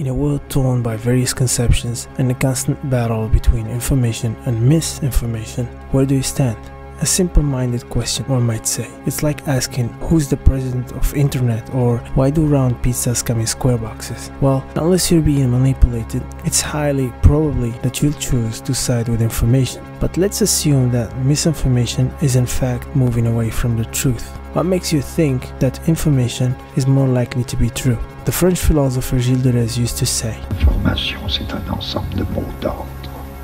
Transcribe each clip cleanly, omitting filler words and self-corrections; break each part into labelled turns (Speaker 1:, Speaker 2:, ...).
Speaker 1: In a world torn by various conceptions and a constant battle between information and misinformation, where do you stand? A simple-minded question, one might say. It's like asking who's the president of internet, or why do round pizzas come in square boxes? Well, unless you're being manipulated, it's highly probably that you'll choose to side with information. But let's assume that misinformation is in fact moving away from the truth. What makes you think that information is more likely to be true? The French philosopher Gilles Deleuze used to say,
Speaker 2: L'information, c'est un ensemble de mots d'ordre.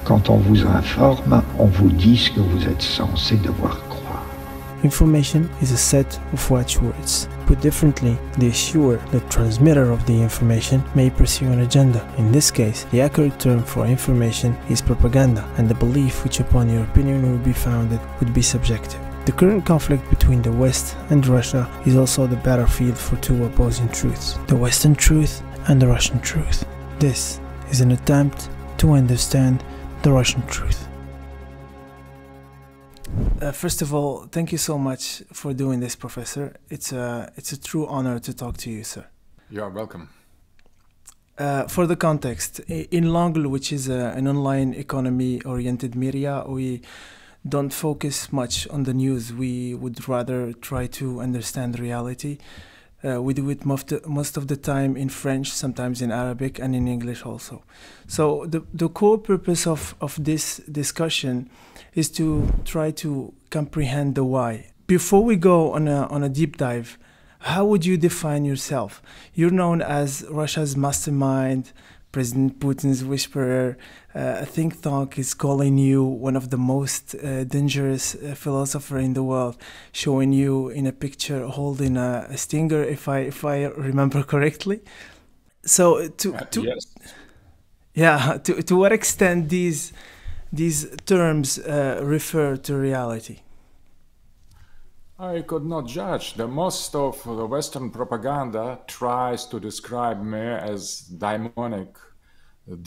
Speaker 2: Quand on vous informe, on vous dit ce que vous êtes censé devoir croire.
Speaker 1: Information is a set of watchwords. Put differently, the issuer, the transmitter of the information, may pursue an agenda. In this case, the accurate term for information is propaganda, and the belief which upon your opinion would be founded would be subjective. The current conflict between the West and Russia is also the battlefield for two opposing truths, the Western truth and the Russian truth. This is an attempt to understand the Russian truth. First of all, thank you so much for doing this, Professor. It's a true honor to talk to you, sir.
Speaker 3: You are welcome.
Speaker 1: For the context, in L'Angle, which is an online economy-oriented media, we don't focus much on the news. We would rather try to understand reality. We do it most of the time in French, sometimes in Arabic, and in English also. So the core purpose of this discussion is to try to comprehend the why. Before we go on a deep dive, how would you define yourself? You're known as Russia's mastermind, President Putin's whisperer. A think tank is calling you one of the most dangerous philosopher in the world, showing you in a picture holding a stinger, if I remember correctly. So
Speaker 3: yes.
Speaker 1: Yeah, to what extent these terms refer to reality?
Speaker 3: I could not judge. The most of the Western propaganda tries to describe me as demonic,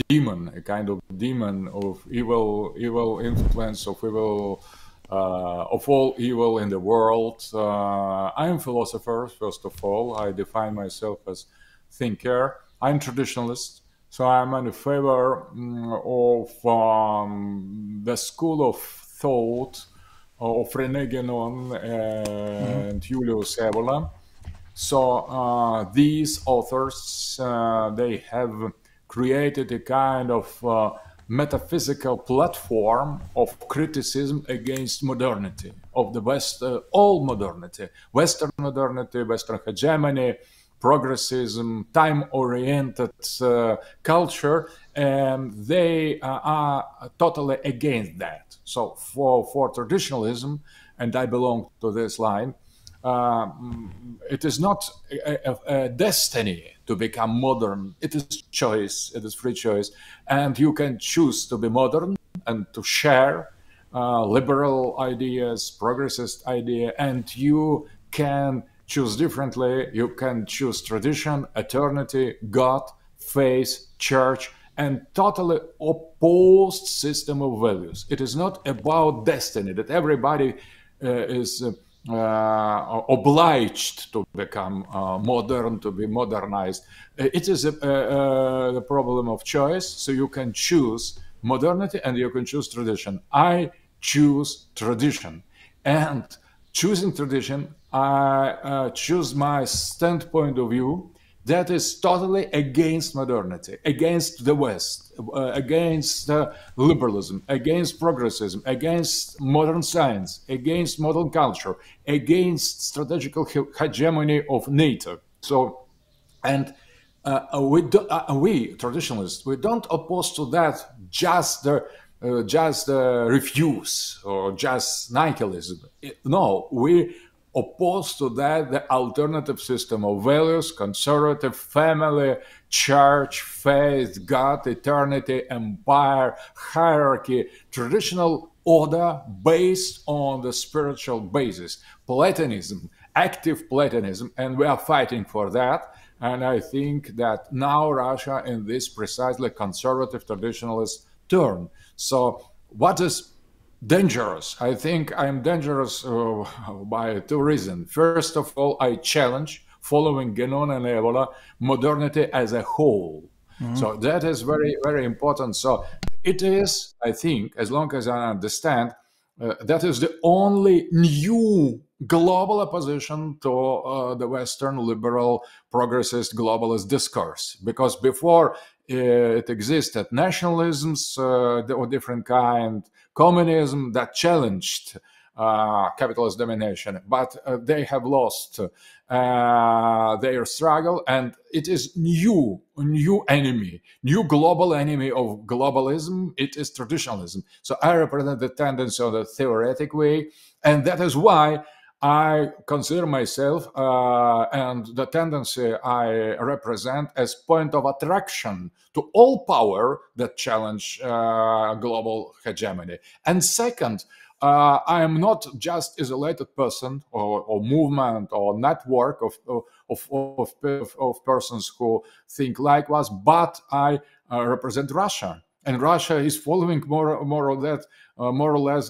Speaker 3: demon, a kind of demon of evil influence, of evil, of all evil in the world. I am a philosopher, first of all. I define myself as thinker. I'm traditionalist, so I'm in favor of the school of thought of René Guénon and Julius Evola. So these authors, they have created a kind of metaphysical platform of criticism against modernity, of the West, all modernity, Western modernity, Western hegemony, progressism, time-oriented culture, and they are totally against that. So for traditionalism, and I belong to this line, it is not a destiny to become modern. It is choice, it is free choice, and you can choose to be modern and to share liberal ideas, progressist idea, and you can choose differently. You can choose tradition, eternity, God, faith, church, and totally opposed system of values. It is not about destiny, that everybody is obliged to become modern, to be modernized. It is the problem of choice. So you can choose modernity and you can choose tradition. I choose tradition, and choosing tradition, I choose my standpoint of view that is totally against modernity, against the West, against liberalism, against progressism, against modern science, against modern culture, against strategical hegemony of NATO. So, and we traditionalists, we don't oppose to that just the refuse or just nihilism. No, we oppose to that the alternative system of values, conservative, family, church, faith, God, eternity, empire, hierarchy, traditional order based on the spiritual basis, Platonism, active Platonism, and we are fighting for that. And I think that now Russia in this precisely conservative traditionalist turn. So what is dangerous? I think I'm dangerous by two reasons. First of all, I challenge, following Guénon and Evola, modernity as a whole. So that is very, very important. So it is, I think, as long as I understand, that is the only new global opposition to the Western liberal, progressist, globalist discourse. Because before it existed nationalisms of different kind, communism that challenged capitalist domination, but they have lost their struggle, and it is new enemy, new global enemy of globalism. It is traditionalism. So I represent the tendency of the theoretic way, and that is why I consider myself and the tendency I represent as point of attraction to all power that challenge global hegemony. And second, I am not just isolated person or movement or network of persons who think likewise, but I represent Russia, and Russia is following more or less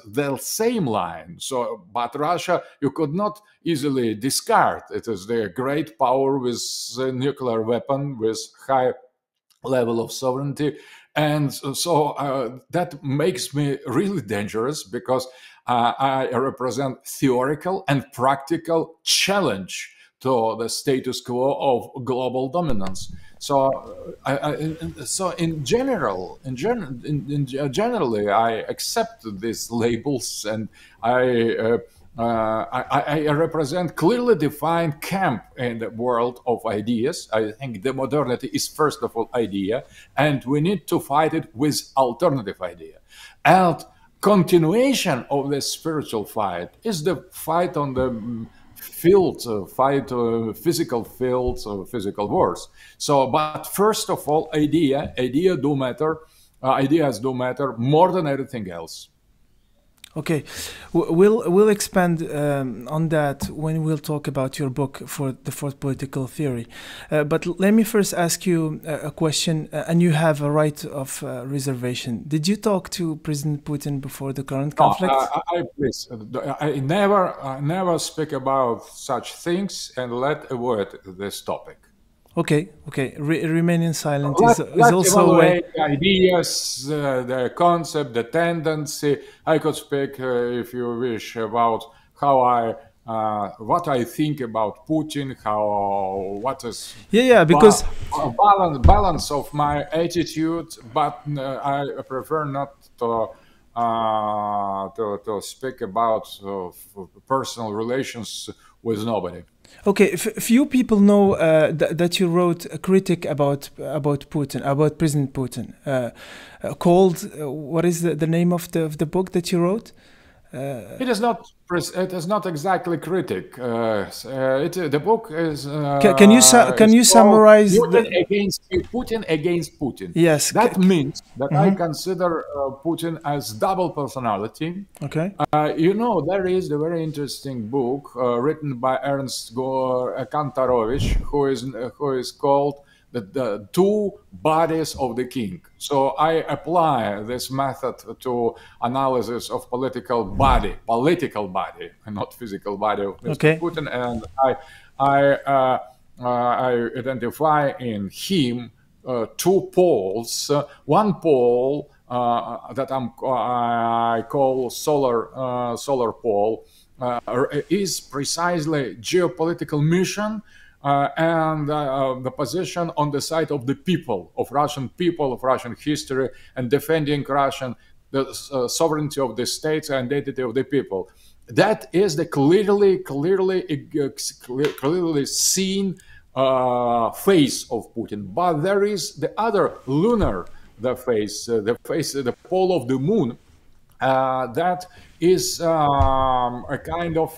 Speaker 3: the same line. So, but Russia, you could not easily discard. It is the great power with a nuclear weapon, with high level of sovereignty. And so that makes me really dangerous, because I represent theoretical and practical challenge to the status quo of global dominance. So, generally, I accept these labels, and I represent clearly defined camp in the world of ideas. I think the modernity is first of all idea, and we need to fight it with alternative idea. And continuation of the spiritual fight is the fight on the fields, physical fields of physical wars. So, but first of all, ideas do matter more than everything else.
Speaker 1: Okay, we'll expand on that when we'll talk about your book for the fourth political theory. But let me first ask you a question, and you have a right of reservation. Did you talk to President Putin before the current conflict?
Speaker 3: Please, I never speak about such things, and let avoid this topic.
Speaker 1: Okay. Remaining silent
Speaker 3: Let's
Speaker 1: also a way.
Speaker 3: Ideas, the concept, the tendency. I could speak, if you wish, about how what I think about Putin, what is
Speaker 1: because
Speaker 3: balance of my attitude, but I prefer not to speak about personal relations with nobody.
Speaker 1: Okay, few people know that you wrote a critic about Putin, about President Putin, called what is the name of the book that you wrote?
Speaker 3: It is not exactly critic. The book is.
Speaker 1: Can you summarize
Speaker 3: Putin against Putin?
Speaker 1: Yes.
Speaker 3: That means that I consider Putin as double personality.
Speaker 1: Okay.
Speaker 3: There is a very interesting book written by Ernst Kantarovich, who is called the two bodies of the king. So I apply this method to analysis of political body, not physical body of Mr. Putin, and I identify in him two poles. One pole that I call solar pole is precisely geopolitical mission. And the position on the side of the people, of Russian history, and defending the sovereignty of the states and identity of the people. That is the clearly seen face of Putin. But there is the other lunar, the pole of the moon, that is a kind of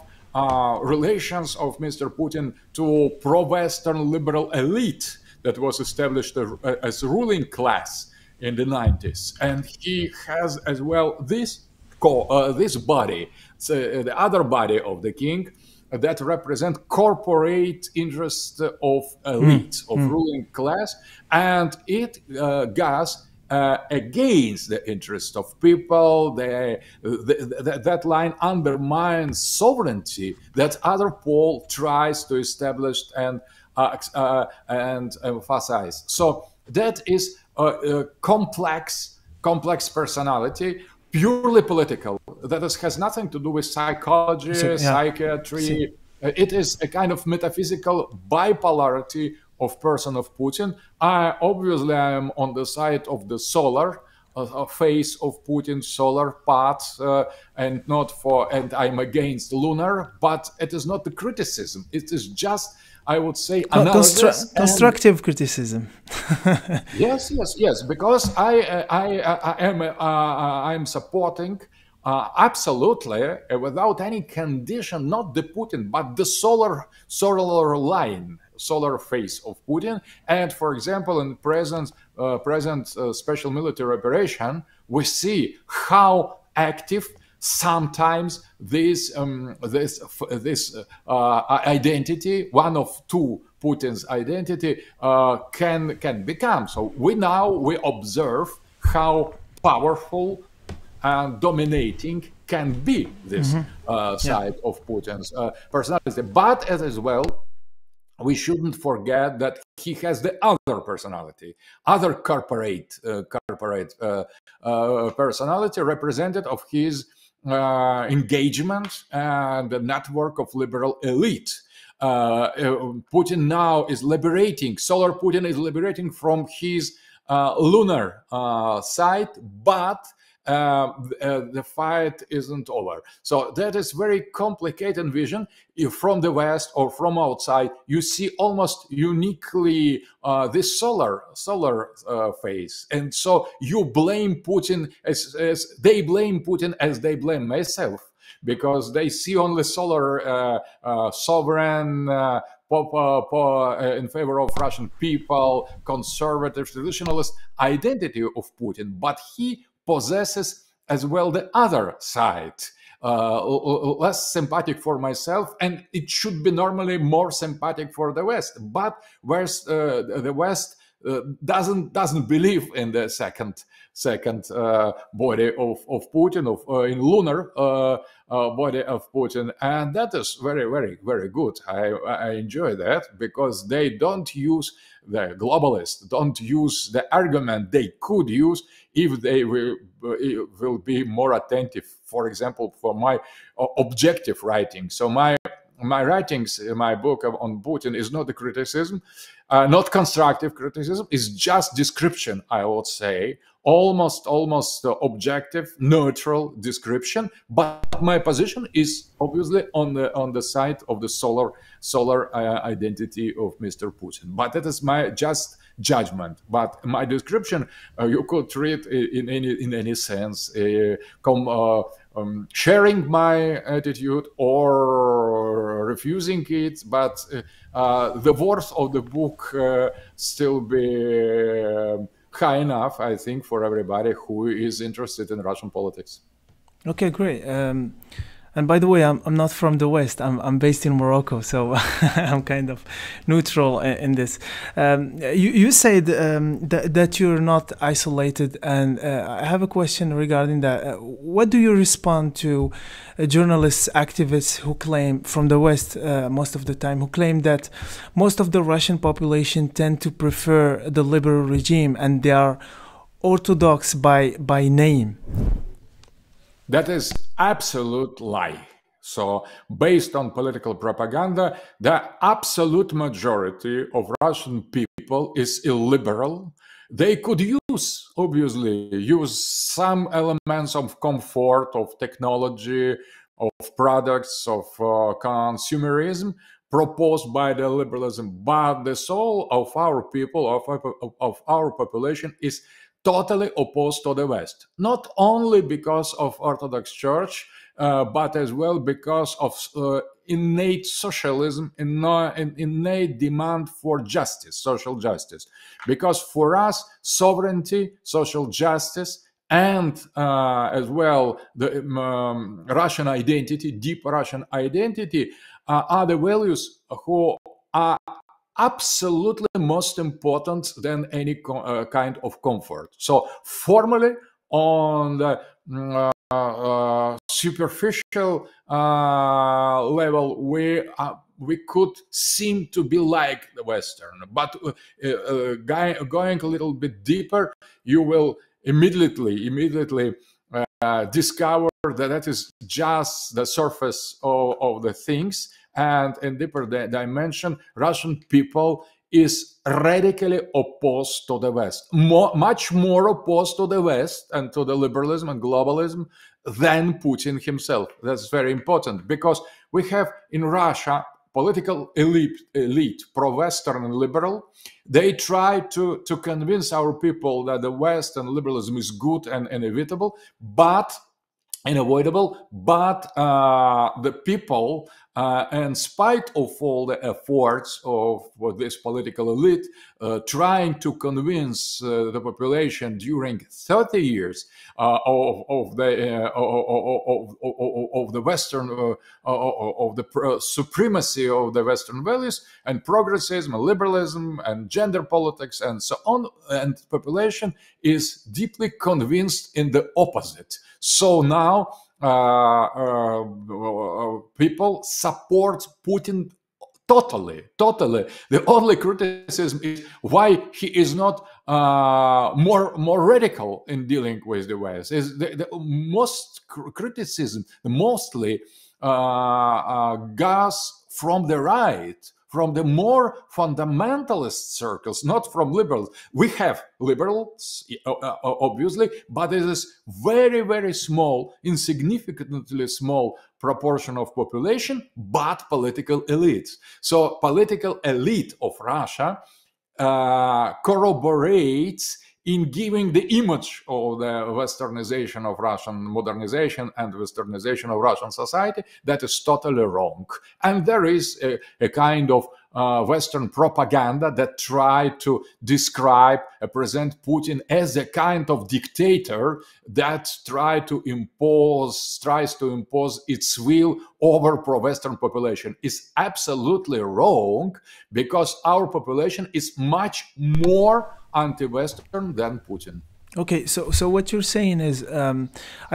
Speaker 3: relations of Mr. Putin to pro-Western liberal elite that was established as ruling class in the 90s. And he has as well this body, the other body of the king, that represent corporate interest of elite, of ruling class, and it gas against the interest of people. That line undermines sovereignty that other pole tries to establish and emphasize. So that is a complex personality, purely political. That has nothing to do with psychology, psychiatry. It is a kind of metaphysical bipolarity of person of Putin. I am on the side of the solar face of Putin's solar path, and I'm against lunar. But it is not the criticism. It is just, I would say, analysis
Speaker 1: constructive criticism.
Speaker 3: Yes, because I am supporting absolutely, without any condition, not the Putin, but the solar line, solar face of Putin. And for example, in present special military operation, we see how active sometimes this identity, one of two Putin's identity, can become. So we observe how powerful and dominating can be this side of Putin's personality. But as well, we shouldn't forget that he has the other personality, other corporate personality, represented of his engagement and the network of liberal elite. Putin now is liberating, solar Putin is liberating from his lunar side, but the fight isn't over. So that is very complicated vision. If from the West or from outside, you see almost uniquely this solar phase. And so you blame Putin as they blame Putin as they blame myself, because they see only solar sovereign in favor of Russian people, conservative, traditionalist identity of Putin. But he possesses as well the other side, less sympathetic for myself, and it should be normally more sympathetic for the West. But whereas the West doesn't believe in the second body of Putin, in lunar body of Putin, and that is very, very, very good. I enjoy that, because they don't use, the globalists don't use the argument they could use if they will be more attentive, for example, for my objective writing. So my writings, my book on Putin is not a criticism, not constructive criticism, it's just description, I would say, almost objective, neutral description. But my position is obviously on the side of the solar identity of Mr. Putin. But that is my just judgment. But my description, you could read in any sense, sharing my attitude or refusing it, but the worth of the book still be high enough, I think, for everybody who is interested in Russian politics.
Speaker 1: Okay, great. And by the way, I'm not from the West. I'm based in Morocco, so I'm kind of neutral in this. You said that you're not isolated, and I have a question regarding that. What do you respond to journalists, activists who claim, from the West most of the time, who claim that most of the Russian population tend to prefer the liberal regime and they are orthodox by name?
Speaker 3: That is absolute lie. So based on political propaganda, the absolute majority of Russian people is illiberal. They could obviously use some elements of comfort, of technology, of products, of consumerism proposed by the liberalism, but the soul of our people, of our population, is totally opposed to the West, not only because of Orthodox Church, but as well because of innate socialism, innate demand for justice, social justice. Because for us, sovereignty, social justice, and as well the Russian identity, deep Russian identity, are the values who are absolutely most important than any kind of comfort. So formally, on the superficial level, we could seem to be like the Western, but going a little bit deeper, you will immediately discover that that is just the surface of the things, and in deeper dimension, Russian people is radically opposed to the West, much more opposed to the West and to the liberalism and globalism than Putin himself. That's very important, because we have in Russia political elite, pro-Western and liberal. They try to convince our people that the West and liberalism is good and inevitable, but unavoidable, but the people, in spite of all the efforts of this political elite, trying to convince the population during 30 years of the Western, of the supremacy of the Western values and progressism, and liberalism, and gender politics, and so on, and population is deeply convinced in the opposite. So now people support Putin totally. The only criticism is why he is not more radical in dealing with the West. Is the most criticism mostly goes from the right, from the more fundamentalist circles, not from liberals. We have liberals, obviously, but it is very small, insignificantly small proportion of population, but political elites. So political elite of Russia corroborates in giving the image of the westernization of Russian modernization and westernization of Russian society that is totally wrong. And there is a kind of Western propaganda that try to describe, present Putin as a kind of dictator that tries to impose its will over pro-Western population. Is absolutely wrong, because our population is much more anti-Western than Putin.
Speaker 1: Okay, so what you're saying is, I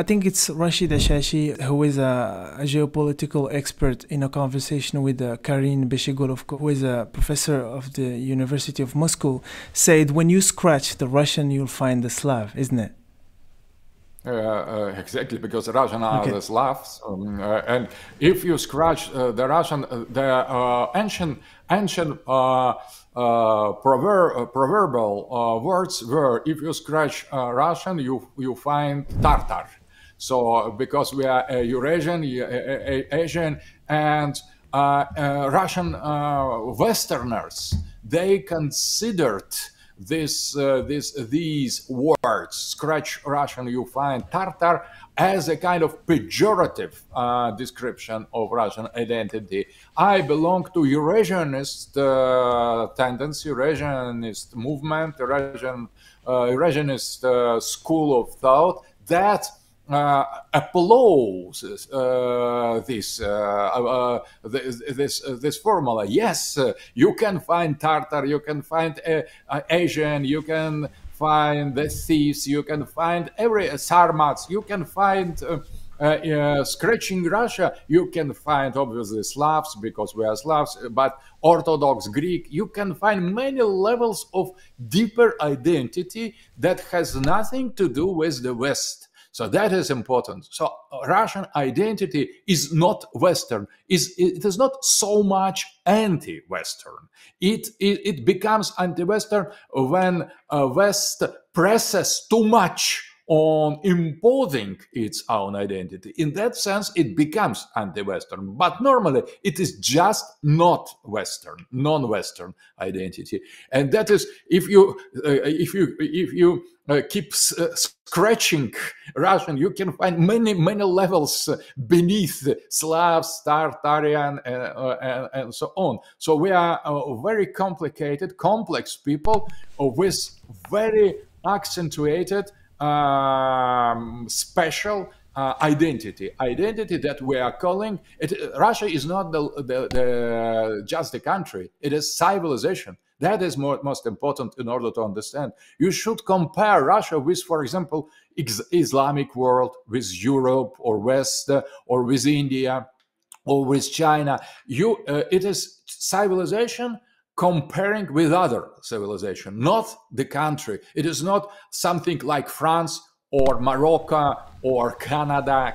Speaker 1: think it's Rashid Ashashi, who is a geopolitical expert, in a conversation with Karin Beshigorov, who is a professor of the University of Moscow, said, when you scratch the Russian, you'll find the Slav, isn't it?
Speaker 3: Exactly, because the Russian are the Slavs, and if you scratch the Russian, the ancient proverbial words were, if you scratch Russian, you find Tartar. So because we are Eurasian, Asian, and Russian Westerners, they considered these words, scratch Russian, you find Tartar, as a kind of pejorative description of Russian identity. I belong to Eurasianist tendency, Eurasianist movement, Eurasianist school of thought that applauds this formula. Yes, you can find Tartar, you can find Asian, you can find the thieves, you can find every Sarmats, you can find scratching Russia, you can find obviously Slavs, because we are Slavs, but Orthodox Greek, you can find many levels of deeper identity that has nothing to do with the West. So that is important. So Russian identity is not Western. It is not so much anti-Western. It becomes anti-Western when West presses too much on imposing its own identity. In that sense, it becomes anti-Western. But normally, it is just not Western, non-Western identity. And that is, if you keep scratching Russian, you can find many levels beneath Slavs, Tartarian, and so on. So we are very complicated, complex people with very accentuated, special identity that we are calling it. Russia is not just a country, it is civilization. That is most important in order to understand. You should compare Russia with, for example, Islamic world, with Europe or West, or with India or with China. It is civilization comparing with other civilization, not the country. It is not something like France or Morocco or Canada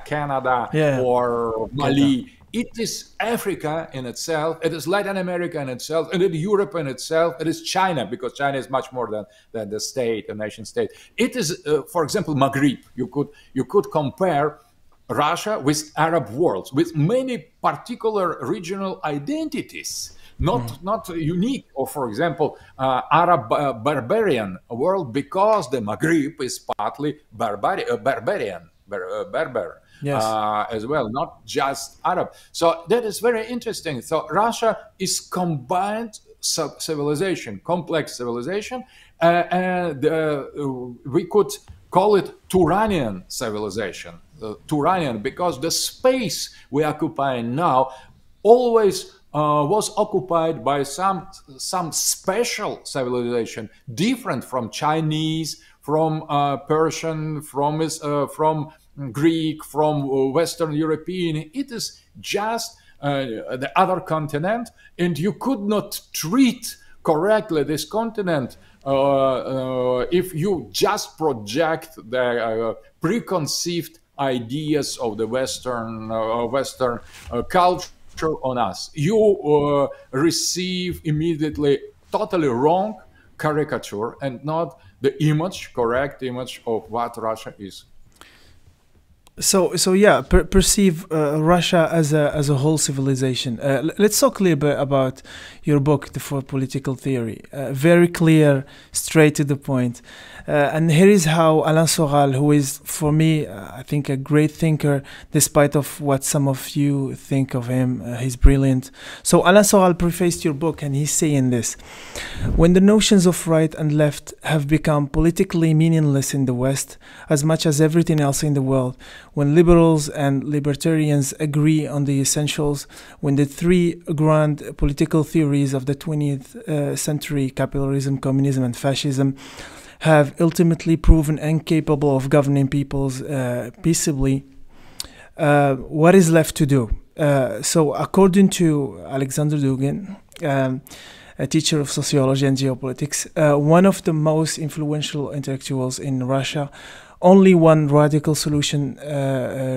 Speaker 3: or Mali. It is Africa in itself, it is Latin America in itself, and it is Europe in itself, it is China, because China is much more than the state, a nation state. It is, for example, Maghreb. You could compare Russia with Arab worlds, with many particular regional identities, not unique, or for example, Arab barbarian world, because the Maghreb is partly Berber
Speaker 1: Yes.
Speaker 3: as well, not just Arab. So that is very interesting. So Russia is combined civilization, complex civilization, and we could call it Turanian civilization. Turanian, because the space we occupy now always was occupied by some special civilization, different from Chinese, from Persian, from Greek, from Western European. It is just the other continent, and you could not treat correctly this continent if you just project the preconceived ideas of the Western culture on us. You receive immediately totally wrong caricature and not the correct image of what Russia is.
Speaker 1: So yeah, perceive Russia as a whole civilization. Let's talk a little bit about your book, The Fourth Political Theory. Very clear, straight to the point. And here is how Alain Soral, who is for me, I think, a great thinker, despite of what some of you think of him, he's brilliant. So Alain Soral prefaced your book, and he's saying this: when the notions of right and left have become politically meaningless in the West, as much as everything else in the world, when liberals and libertarians agree on the essentials, when the three grand political theories of the 20th century, capitalism, communism, and fascism, have ultimately proven incapable of governing peoples peaceably, what is left to do? So according to Alexander Dugin, a teacher of sociology and geopolitics, one of the most influential intellectuals in Russia, only one radical solution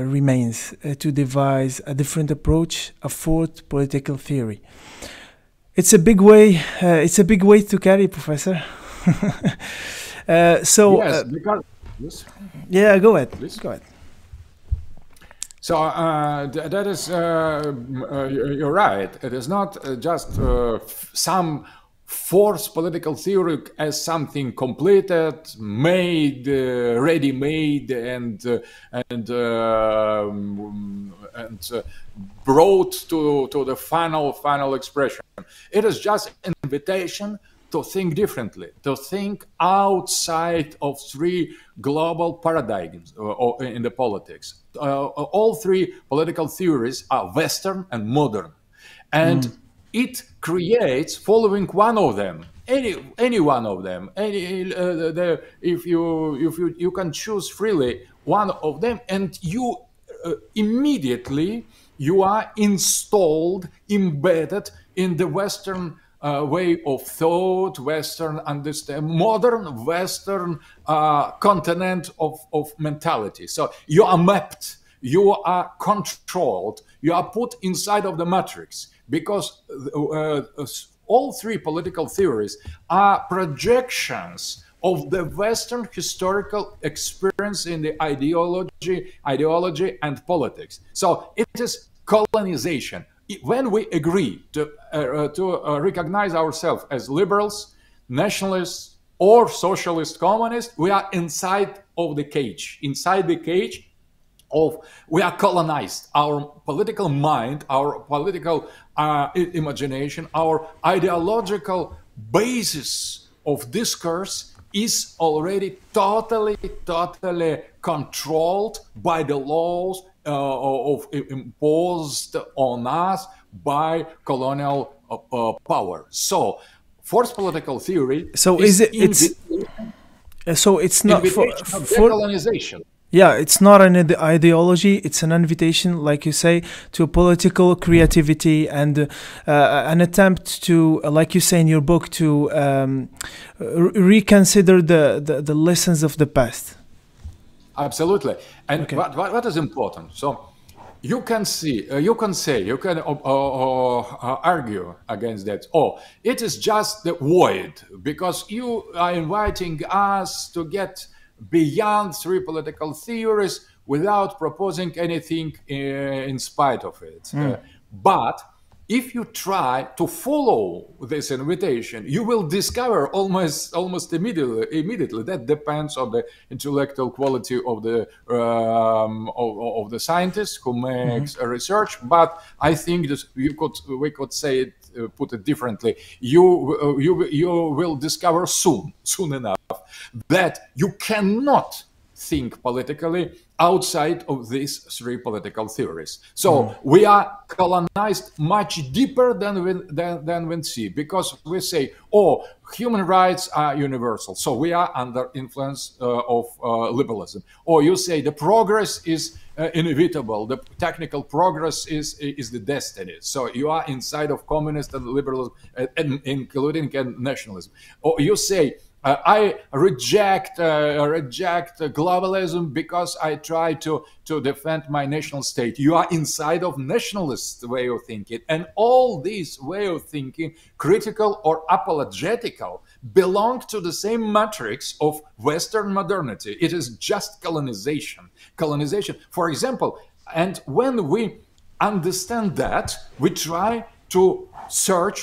Speaker 1: remains: to devise a different approach, a fourth political theory. It's a big way. It's a big weight to carry, Professor.
Speaker 3: Yes, because yes.
Speaker 1: Yeah, go ahead.
Speaker 3: Please.
Speaker 1: Go ahead.
Speaker 3: So that is, you're right. It is not just some force political theory as something completed, made, ready-made, and brought to the final expression. It is just an invitation to think differently, to think outside of three global paradigms in the politics. All three political theories are Western and modern, and it creates following one of them, any one of them. If you can choose freely one of them, and you immediately you are installed, embedded in the Western way of thought, Western understand, modern Western continent of mentality. So you are mapped, you are controlled, you are put inside of the matrix, because all three political theories are projections of the Western historical experience in the ideology and politics. So it is colonization. When we agree to recognize ourselves as liberals, nationalists, or socialist communists, we are inside of the cage. Inside the cage we are colonized. Our political mind, our political imagination, our ideological basis of discourse is already totally controlled by the laws imposed on us by colonial power. So, forced political theory.
Speaker 1: So is it? So it's not for
Speaker 3: decolonization.
Speaker 1: Yeah, it's not an ideology. It's an invitation, like you say, to political creativity and an attempt to, like you say in your book, to reconsider the lessons of the past.
Speaker 3: Absolutely. And
Speaker 1: Okay.
Speaker 3: what is important? So you can see, you can argue against that. Oh, it is just the void, because you are inviting us to get beyond three political theories without proposing anything in spite of it. But if you try to follow this invitation, you will discover almost immediately that depends on the intellectual quality of the scientist who makes a research. But I think that we could say it, put it differently. You will discover soon enough that you cannot think politically outside of these three political theories. So we are colonized much deeper than we see, because we say, oh, human rights are universal, so we are under influence of liberalism. Or you say the progress is inevitable, the technical progress is the destiny, so you are inside of communist and liberalism, including nationalism. Or you say, I reject globalism because I try to defend my national state. You are inside of nationalist way of thinking. And all these way of thinking, critical or apologetical, belong to the same matrix of Western modernity. It is just colonization. For example, and when we understand that, we try to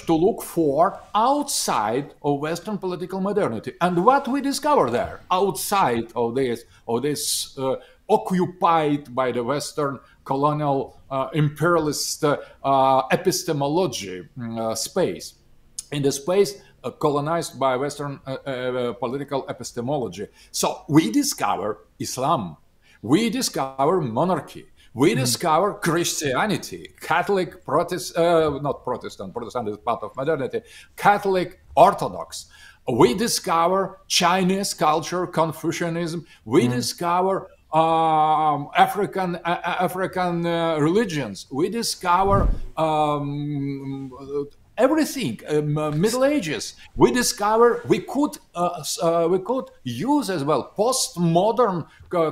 Speaker 3: look for outside of Western political modernity. And what we discover there, outside of this occupied by the Western colonial imperialist epistemology space, in the space colonized by Western political epistemology. So we discover Islam, we discover monarchy, we discover Christianity, Catholic, not Protestant is part of modernity, Catholic, Orthodox. We discover Chinese culture, Confucianism. We discover African religions. We discover everything. Middle Ages. We discover we could use as well postmodern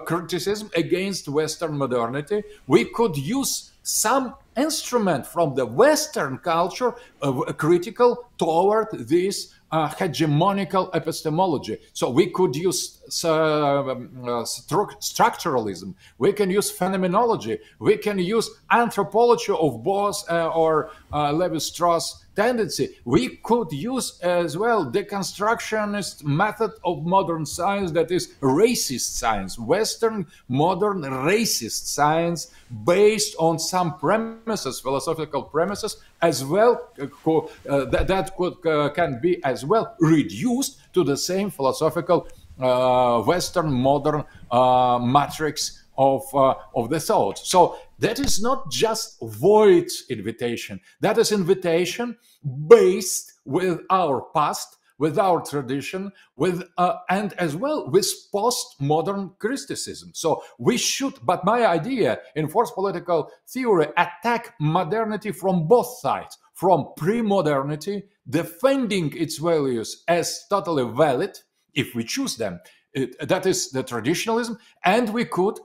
Speaker 3: criticism against Western modernity. We could use some instrument from the Western culture critical toward this hegemonical epistemology. So we could use structuralism, we can use phenomenology, we can use anthropology of Bose or Levi-Strauss tendency. We could use as well deconstructionist method of modern science, that is racist science, Western modern racist science based on some premises, philosophical premises, as well that can be as well reduced to the same philosophical Western modern matrix of the thought. So that is not just void invitation. That is invitation based with our past, with our tradition, with and as well with postmodern criticism. So we should, but my idea in forced political theory, attack modernity from both sides, from pre-modernity, defending its values as totally valid, if we choose them. That is the traditionalism, and we could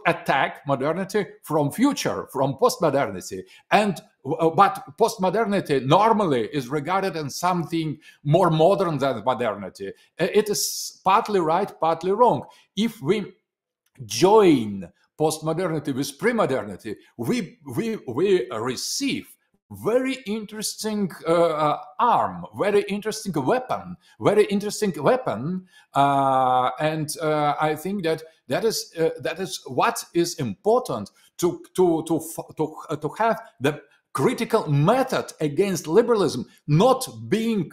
Speaker 3: attack modernity from future, from postmodernity. But postmodernity normally is regarded as something more modern than modernity. It is partly right, partly wrong. If we join postmodernity with pre-modernity, we receive very interesting very interesting weapon, and I think that is what is important to have the critical method against liberalism not being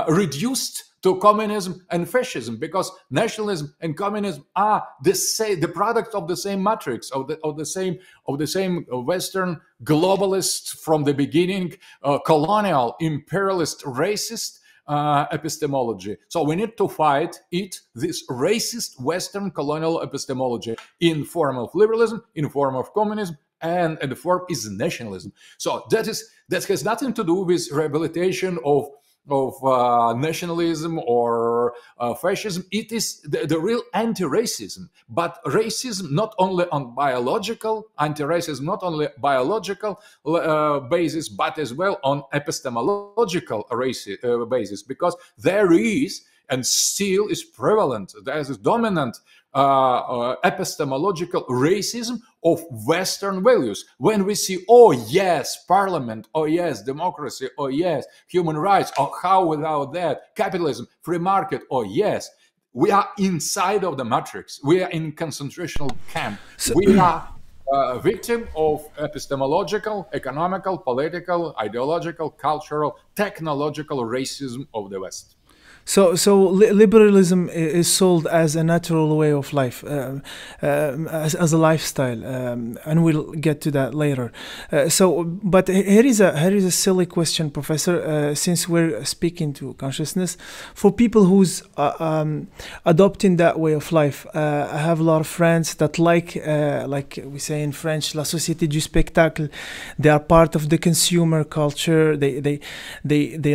Speaker 3: reduced to communism and fascism, because nationalism and communism are the product of the same matrix, of the same Western globalist from the beginning, colonial, imperialist, racist epistemology. So we need to fight this racist Western colonial epistemology in form of liberalism, in form of communism, and the form is nationalism. So that has nothing to do with rehabilitation of nationalism or fascism. It is the real anti-racism, but racism not only on biological, anti-racism not only biological basis, but as well on epistemological basis, because there is and still is prevalent, there is dominant epistemological racism of Western values. When we see, oh yes, parliament, oh yes, democracy, oh yes, human rights, oh how without that, capitalism, free market, oh yes, we are inside of the matrix. We are in concentrational camp. We are victim of epistemological, economical, political, ideological, cultural, technological racism of the West.
Speaker 1: So liberalism is sold as a natural way of life, as a lifestyle, and we'll get to that later. But here is a silly question, Professor. Since we're speaking to consciousness, for people who's adopting that way of life, I have a lot of friends that like we say in French, la société du spectacle. They are part of the consumer culture. They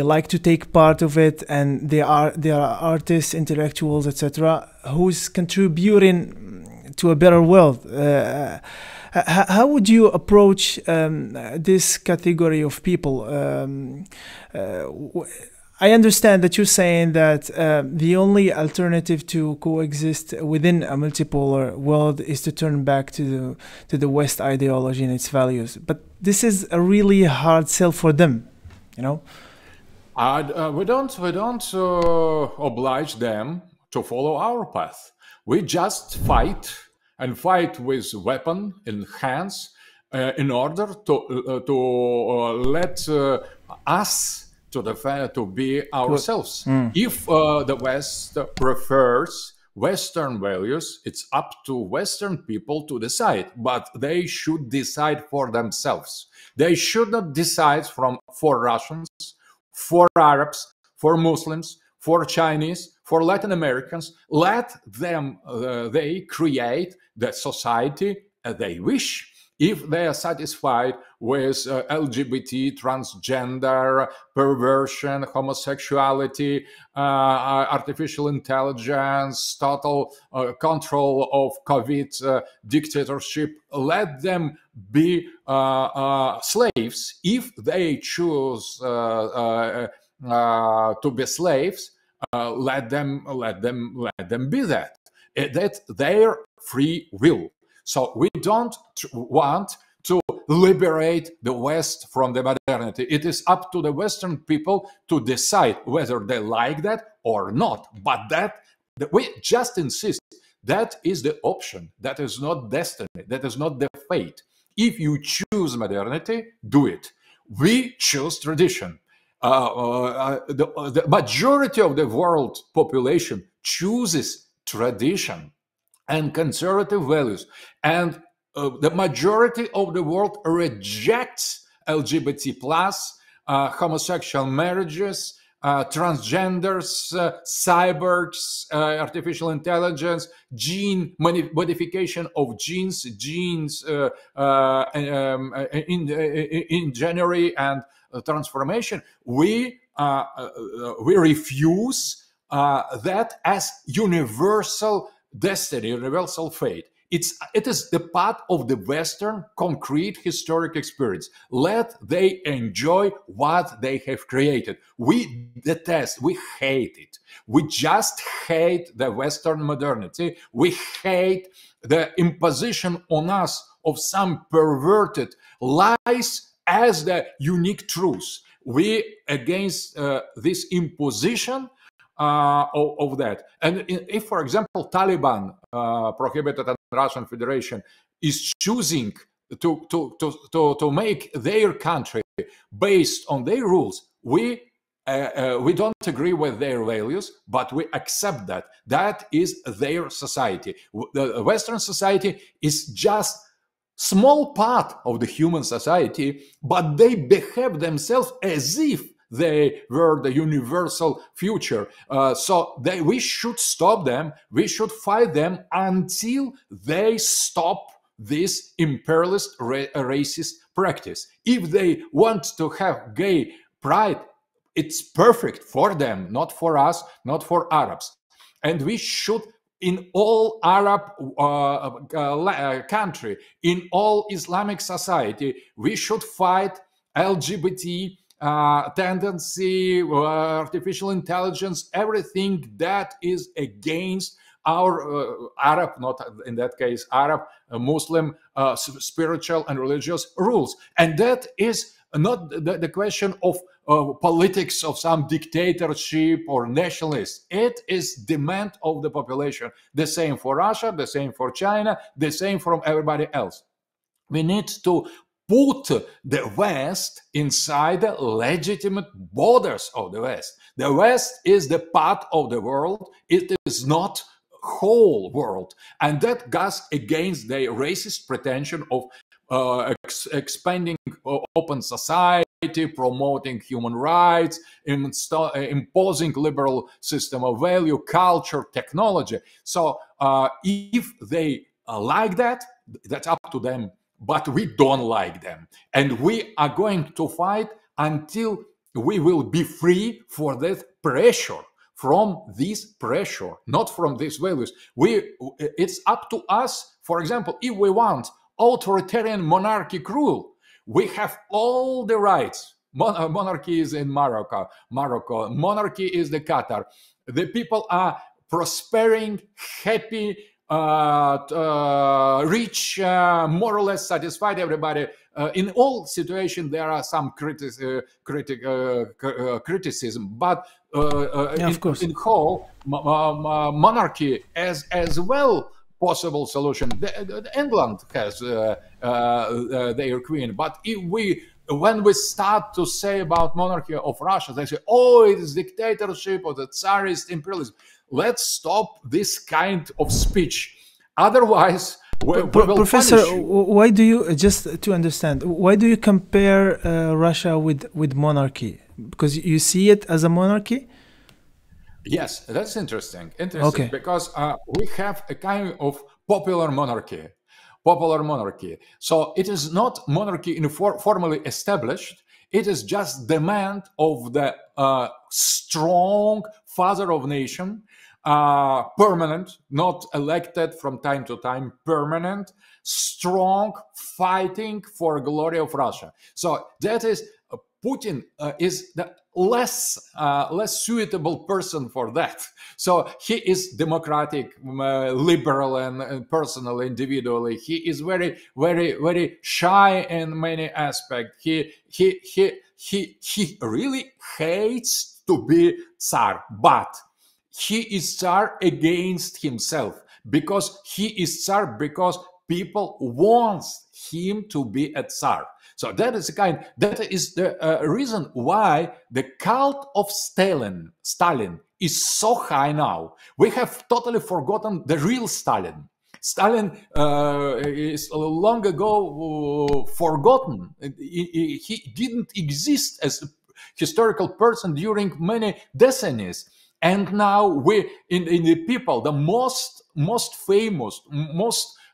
Speaker 1: like to take part of it, and there are artists, intellectuals, etc., who's contributing to a better world. How would you approach this category of people? I understand that you're saying that the only alternative to coexist within a multipolar world is to turn back to the West ideology and its values. But this is a really hard sell for them, you know?
Speaker 3: We don't oblige them to follow our path. We just fight with weapon in hands in order to let us to be ourselves. If the West prefers Western values, it's up to Western people to decide, but they should decide for themselves. They should not decide for Russians, for Arabs, for Muslims, for Chinese, for Latin Americans. Let them, they create the society they wish. If they are satisfied with LGBT, transgender, perversion, homosexuality, artificial intelligence, total control of COVID, dictatorship, let them be slaves. If they choose to be slaves, let them be that. That's their free will. So we don't want to liberate the West from the modernity. It is up to the Western people to decide whether they like that or not. But we just insist that is the option. That is not destiny. That is not the fate. If you choose modernity, do it. We choose tradition. The majority of the world population chooses tradition and conservative values, and the majority of the world rejects LGBT plus, homosexual marriages, transgenders, cyborgs, artificial intelligence, gene modification of genes, engineering and transformation. We refuse that as universal destiny, universal fate. It is the part of the Western concrete historic experience. Let they enjoy what they have created. We detest, we hate it. We just hate the Western modernity. We hate the imposition on us of some perverted lies as the unique truth. We against this imposition of that. And if, for example, Taliban, prohibited in Russian Federation, is choosing to make their country based on their rules, we we don't agree with their values, but we accept that. That is their society. The Western society is just small part of the human society, but they behave themselves as if they were the universal future. So we should stop them. We should fight them until they stop this imperialist racist practice. If they want to have gay pride, it's perfect for them, not for us, not for Arabs. And we should, in all Arab country, in all Islamic society, we should fight LGBT tendency, artificial intelligence, everything that is against our Arab, not in that case Arab, Muslim, spiritual and religious rules. And that is not the question of politics of some dictatorship or nationalists. It is demand of the population. The same for Russia, the same for China, the same from everybody else. We need to put the West inside the legitimate borders of the West. The West is the part of the world. It is not whole world. And that goes against the racist pretension of expanding open society, promoting human rights, imposing liberal system of value, culture, technology. So if they like that, that's up to them. But we don't like them. And we are going to fight until we will be free for that pressure, from this pressure, not from these values. It's up to us. For example, if we want authoritarian monarchic rule, we have all the rights. Monarchy is in Morocco. Monarchy is the Qatar. The people are prospering, happy, rich, more or less satisfied. Everybody in all situations there are some criticism, but in whole monarchy as well possible solution. England has their queen, but when we start to say about monarchy of Russia, they say, oh, it is dictatorship or the Tsarist imperialism. Let's stop this kind of speech. Otherwise,
Speaker 1: Professor, why do you, just to understand, why do you compare Russia with monarchy? Because you see it as a monarchy?
Speaker 3: Yes, that's interesting. Okay. Because we have a kind of popular monarchy. So it is not monarchy formally established. It is just demand of the strong father of nation, permanent, not elected from time to time, permanent, strong, fighting for glory of Russia. So that is Putin is the less suitable person for that. So he is democratic, liberal, and personal, individually. He is very, very, very shy in many aspects. He really hates to be Tsar, but he is Tsar against himself, because he is Tsar because people want him to be a Tsar. So that is the reason why the cult of Stalin is so high now. We have totally forgotten the real Stalin. Stalin is long ago forgotten. He didn't exist as a historical person during many decennies. And now we, in the people, the most famous,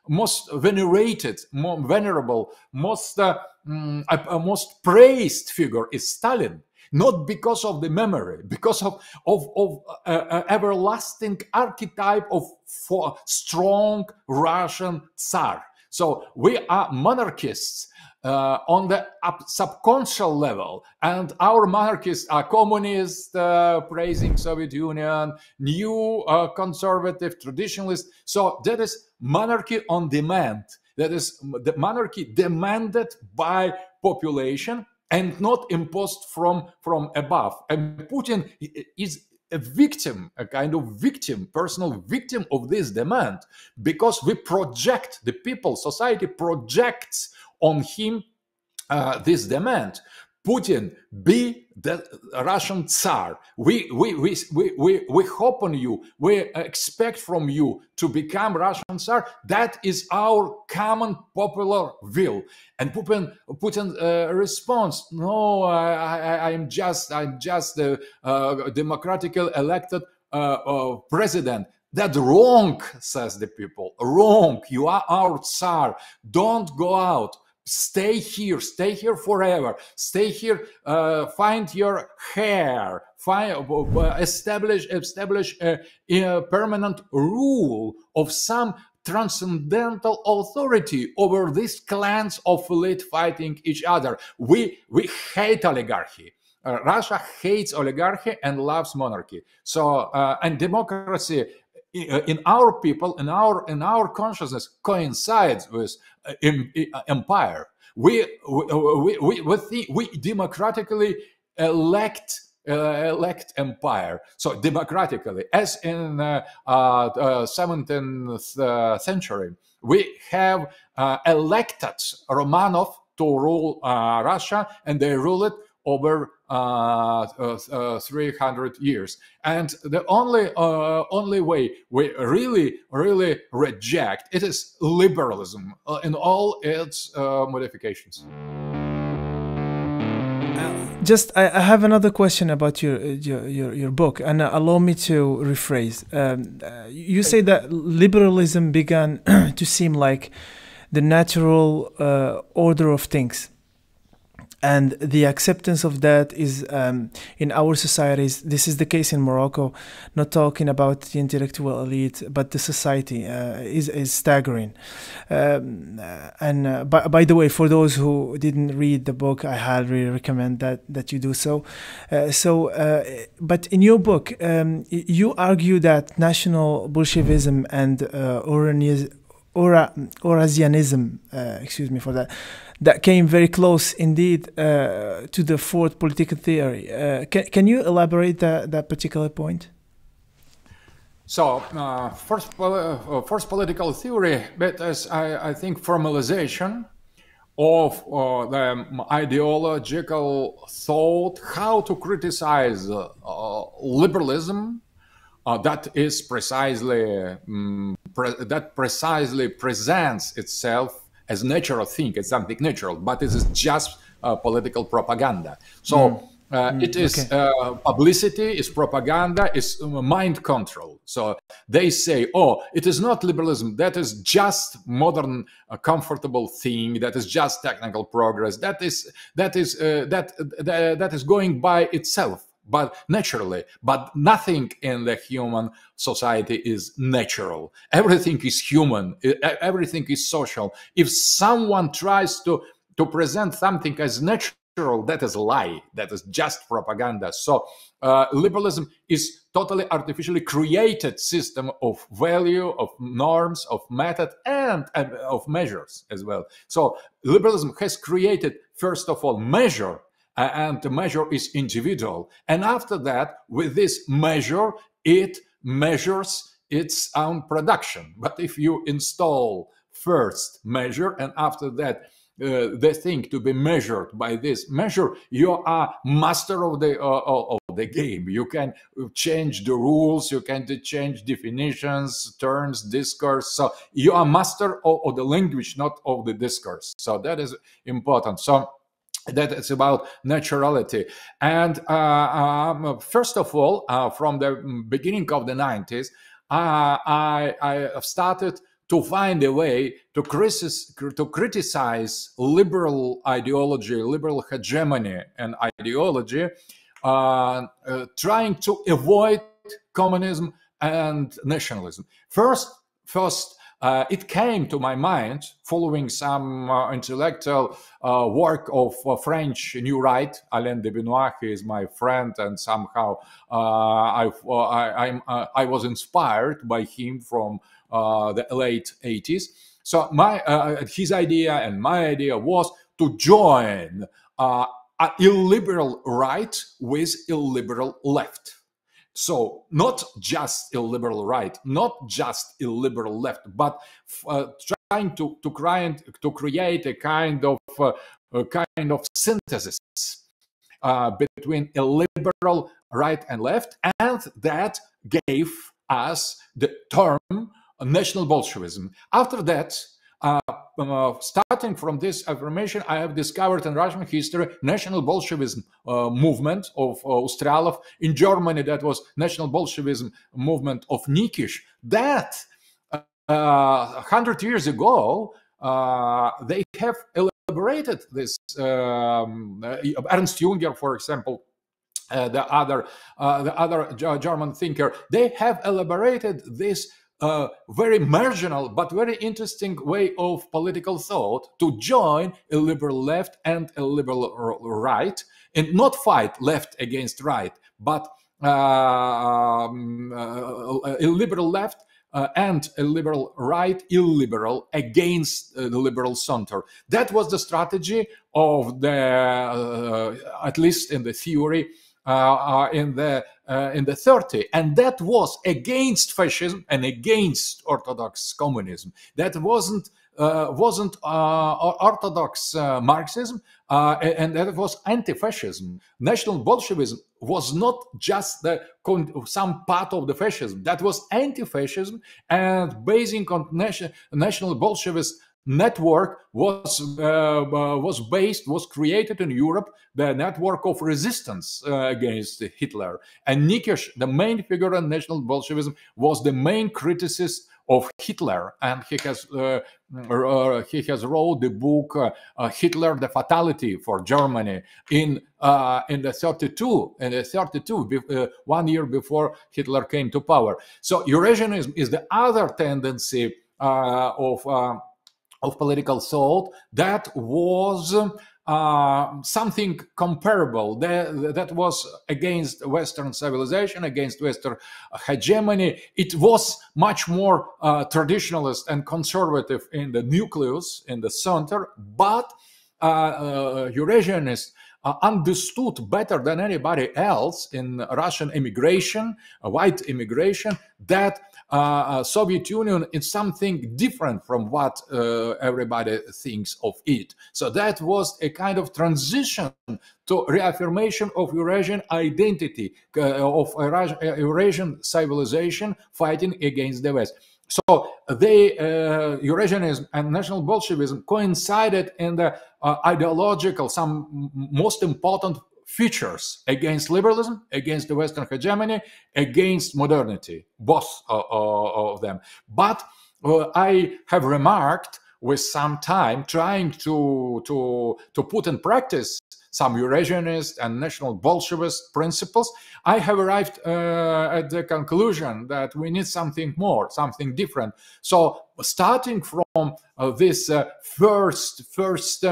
Speaker 3: most venerated, more venerable, most praised figure is Stalin. Not because of the memory, because of everlasting archetype of strong Russian Tsar. So we are monarchists on the subconscious level, and our monarchists are communists, praising Soviet Union, new conservative traditionalists. So that is monarchy on demand. That is the monarchy demanded by population and not imposed from above. And Putin is a victim, a kind of victim, personal victim of this demand, because we project, the people, society projects on him this demand. Putin, be the Russian Tsar. We hope on you. We expect from you to become Russian Tsar. That is our common popular will. And Putin responds, "No, I'm just the democratically elected president." That's wrong, says the people. Wrong. You are our Tsar. Don't go out. Stay here forever. Stay here, find your hair, establish a permanent rule of some transcendental authority over these clans of elite fighting each other. We hate oligarchy. Russia hates oligarchy and loves monarchy. So, and democracy in our people, in our consciousness, coincides with empire. We democratically elect empire. So democratically, as in 17th century, we have elected Romanov to rule Russia, and they rule it over 300 years. And the only way we really reject it is liberalism in all its modifications.
Speaker 1: I have another question about your book, and allow me to rephrase. You say that liberalism began to seem like the natural order of things. And the acceptance of that is in our societies. This is the case in Morocco. Not talking about the intellectual elite, but the society is staggering. And by the way, for those who didn't read the book, I highly recommend that you do so. But in your book, you argue that National Bolshevism and Eurasianism, excuse me for that came very close indeed to the fourth political theory. Can you elaborate that particular point?
Speaker 3: So, first political theory, but as I think formalization of the ideological thought, how to criticize liberalism, that is precisely presents itself as natural thing, as something natural, but it is just political propaganda. So it is publicity, is propaganda, is mind control. So they say, oh, it is not liberalism, that is just modern comfortable thing, that is just technical progress, that is going by itself, but naturally. But nothing in the human society is natural. Everything is human. Everything is social. If someone tries to present something as natural, that is a lie. That is just propaganda. So liberalism is totally artificially created system of value, of norms, of method, and of measures as well. So liberalism has created, first of all, measure. And the measure is individual. And after that, with this measure, it measures its own production. But if you install first measure, and after that, the thing to be measured by this measure, you are master of the game. You can change the rules, you can change definitions, terms, discourse. So you are master of the language, not of the discourse. So that is important. So that is about naturality. And first of all, from the beginning of the 90s, I started to find a way to criticize liberal ideology, liberal hegemony and ideology, trying to avoid communism and nationalism. First, it came to my mind following some intellectual work of French New Right, Alain de Benoit. He is my friend, and somehow I was inspired by him from the late 80s. So his idea and my idea was to join an illiberal right with illiberal left. So not just illiberal right, not just illiberal left, but trying to create a kind of synthesis between a liberal right and left, and that gave us the term National Bolshevism. After that, starting from this affirmation, I have discovered in Russian history National Bolshevism movement of Ustralov. In Germany, that was National Bolshevism movement of Nikisch. That 100 years ago, they have elaborated this. Ernst Jünger, for example, the other German thinker, they have elaborated this very marginal but very interesting way of political thought to join a liberal left and a liberal right, and not fight left against right, but a liberal left and a liberal right, illiberal, against the liberal center. That was the strategy of the, at least in the theory, in the 30s, and that was against fascism and against orthodox communism. That wasn't orthodox Marxism, and that was anti-fascism. National Bolshevism was not just some part of the fascism. That was anti-fascism, and basing on National Bolshevist network was created in Europe, the network of resistance against Hitler. And Nikisch, the main figure in National Bolshevism, was the main criticist of Hitler, and he has wrote the book Hitler: The Fatality for Germany in the 32, 1 year before Hitler came to power. So Eurasianism is the other tendency of political thought that was something comparable, that was against Western civilization, against Western hegemony. It was much more traditionalist and conservative in the nucleus, in the center, but Eurasianists understood better than anybody else in Russian immigration, white immigration, that Soviet Union is something different from what everybody thinks of it. So that was a kind of transition to reaffirmation of Eurasian identity, of Eurasian civilization fighting against the West. So Eurasianism and National Bolshevism coincided in the ideological, some most important features against liberalism, against the Western hegemony, against modernity, both of them. But I have remarked with some time, trying to put in practice some Eurasianist and National Bolshevist principles, I have arrived at the conclusion that we need something more, something different. So starting from this first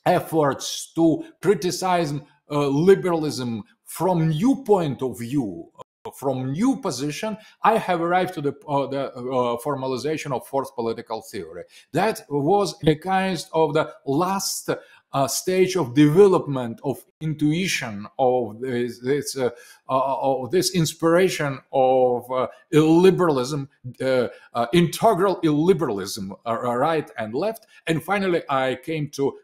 Speaker 3: efforts to criticize liberalism from new point of view, from new position, I have arrived to the formalization of fourth political theory. That was a kind of the last stage of development of intuition of this inspiration of illiberalism, integral illiberalism, right and left. And finally, I came to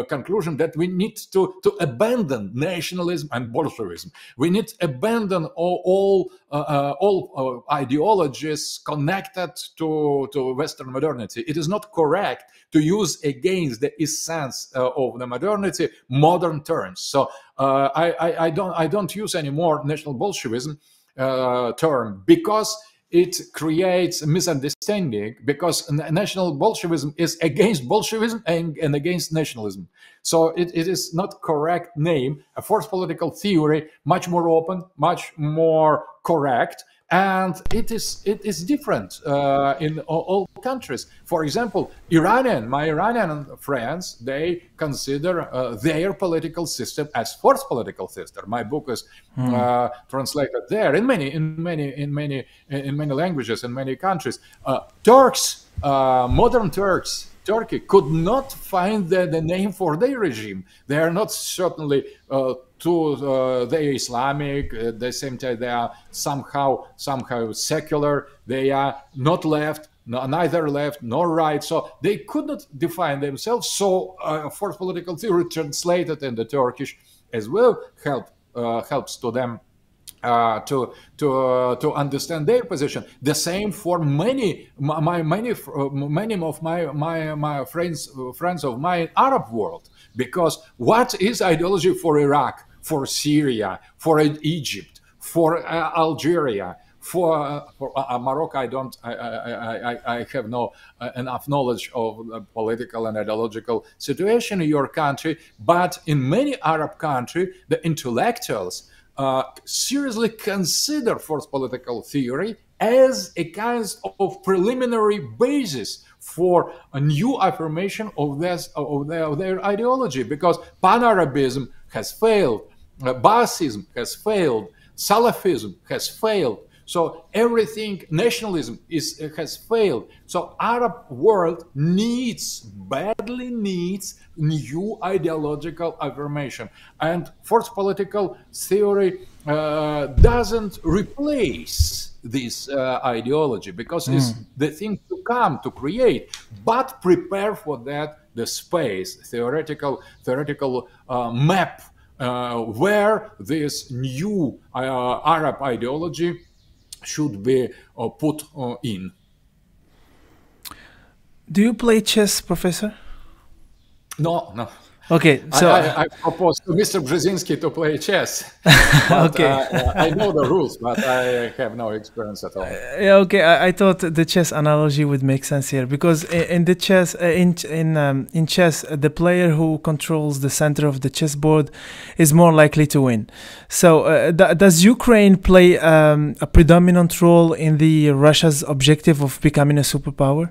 Speaker 3: conclusion that we need to abandon nationalism and Bolshevism. We need to abandon all ideologies connected to Western modernity. It is not correct to use against the essence of the modernity modern terms. So I don't use anymore National Bolshevism term, because it creates a misunderstanding, because National Bolshevism is against Bolshevism and against nationalism. So it is not correct name. A fourth political theory, much more open, much more correct, and it is different in all countries. For example, my Iranian friends, they consider their political system as fourth political system. My book is translated there in many languages in many countries. Turks, modern Turks, Turkey could not find the name for their regime. They are not certainly they are Islamic. At the same time, they are somehow secular. They are not left, neither left nor right. So they could not define themselves. So fourth political theory translated in the Turkish as well helps to them to understand their position. The same for many of my friends of my Arab world. Because what is ideology for Iraq, for Syria, for Egypt, for Algeria, for Morocco? I have no enough knowledge of the political and ideological situation in your country. But in many Arab countries, the intellectuals seriously consider force political theory as a kind of preliminary basis for a new affirmation of their ideology, because Pan-Arabism has failed, Baasism has failed, Salafism has failed. So everything, nationalism has failed. So Arab world badly needs new ideological affirmation. And force political theory doesn't replace this ideology, because it's the thing to come, to create, but prepare for that the space, theoretical map where this new Arab ideology should be put in.
Speaker 1: Do you play chess, Professor?
Speaker 3: No.
Speaker 1: Okay, so
Speaker 3: I propose to Mr. Brzeziński to play chess. But,
Speaker 1: okay.
Speaker 3: I know the rules, but I have no experience at all.
Speaker 1: Yeah, okay. I thought the chess analogy would make sense here, because in the chess, in chess, the player who controls the center of the chessboard is more likely to win. So, does Ukraine play a predominant role in the Russia's objective of becoming a superpower?